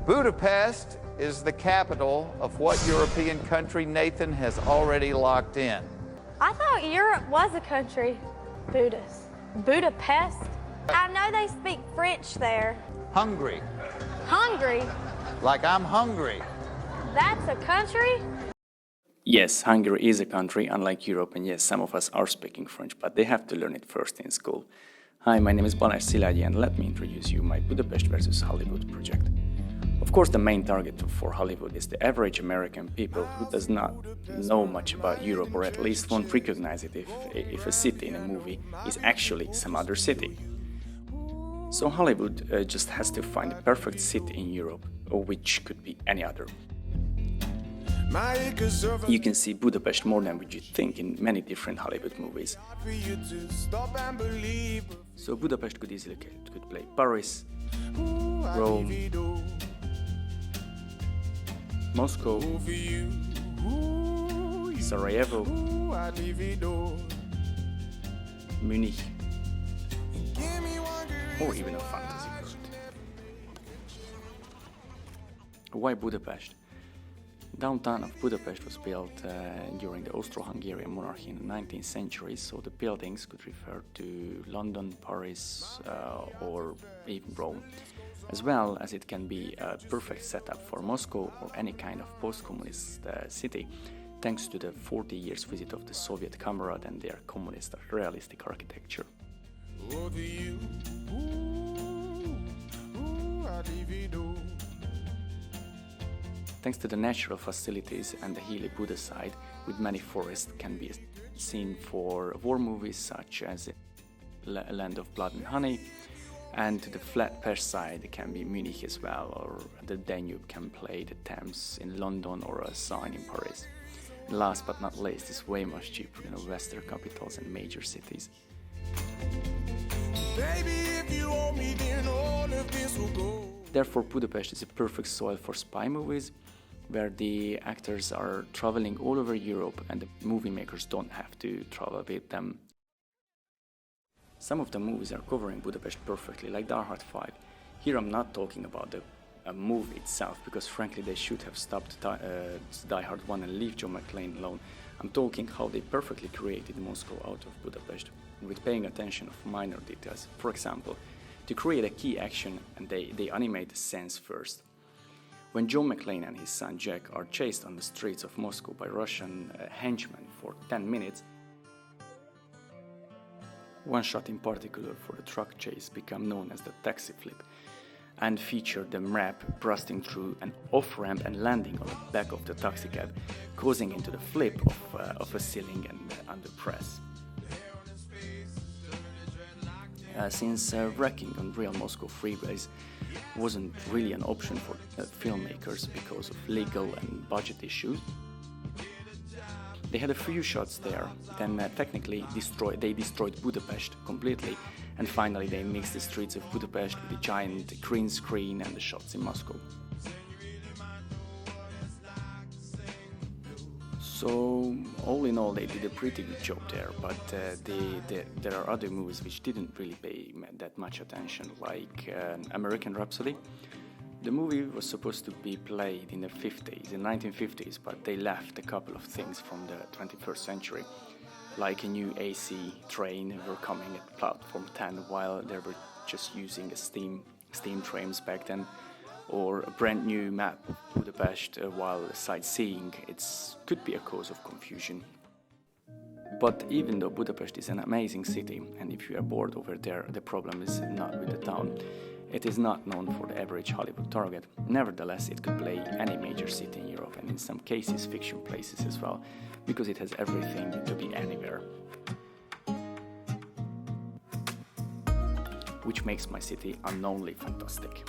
Budapest is the capital of what European country Nathan has already locked in? I thought Europe was a country. Budapest? I know they speak French there. Hungary. Hungary? Like I'm hungry. That's a country? Yes, Hungary is a country, unlike Europe, and yes, some of us are speaking French, but they have to learn it first in school. Hi, my name is Balázs Szilágyi, and let me introduce you my Budapest versus Hollywood project. Of course, the main target for Hollywood is the average American people who does not know much about Europe, or at least won't recognize it if a city in a movie is actually some other city. So Hollywood just has to find the perfect city in Europe, or which could be any other. You can see Budapest more than what you think in many different Hollywood movies. So Budapest could easily play Paris, Rome, Moscow, Sarajevo, Munich, or even a fantasy world. Why Budapest? Downtown of Budapest was built during the Austro-Hungarian monarchy in the 19th century, so the buildings could refer to London, Paris, or even Rome, as well as it can be a perfect setup for Moscow or any kind of post-communist city, thanks to the 40 years visit of the Soviet comrade and their communist realistic architecture. Thanks to the natural facilities and the hilly Buda side, with many forests, can be seen for war movies such as Land of Blood and Honey, and to the flat Pest side can be Munich as well, or the Danube can play the Thames in London or a Seine in Paris. And last but not least, it's way much cheaper than Western capitals and major cities. Therefore, Budapest is a perfect soil for spy movies, where the actors are traveling all over Europe and the movie makers don't have to travel with them. Some of the movies are covering Budapest perfectly, like Die Hard 5. Here I'm not talking about the movie itself, because frankly they should have stopped Die Hard 1 and leave John McClane alone. I'm talking how they perfectly created Moscow out of Budapest, with paying attention of minor details. For example, to create a key action, and they animate the scenes first. When John McClane and his son Jack are chased on the streets of Moscow by Russian henchmen for 10 minutes, one shot in particular for the truck chase became known as the taxi flip, and featured the map bursting through an off-ramp and landing on the back of the taxicab, causing into the flip of a ceiling and under press. Since wrecking on real Moscow freeways wasn't really an option for filmmakers because of legal and budget issues, they had a few shots there, then technically they destroyed Budapest completely, and finally they mixed the streets of Budapest with the giant green screen and the shots in Moscow. So, all in all, they did a pretty good job there, but there are other movies which didn't really pay that much attention, like American Rhapsody. The movie was supposed to be played in the 1950s, but they left a couple of things from the 21st century, like a new AC train were coming at platform 10 while they were just using a steam trains back then, or a brand new map of Budapest while sightseeing. It could be a cause of confusion. But even though Budapest is an amazing city, and if you are bored over there, the problem is not with the town. It is not known for the average Hollywood target. Nevertheless, it could play any major city in Europe, and in some cases fiction places as well, because it has everything to be anywhere. Which makes my city unknownly fantastic.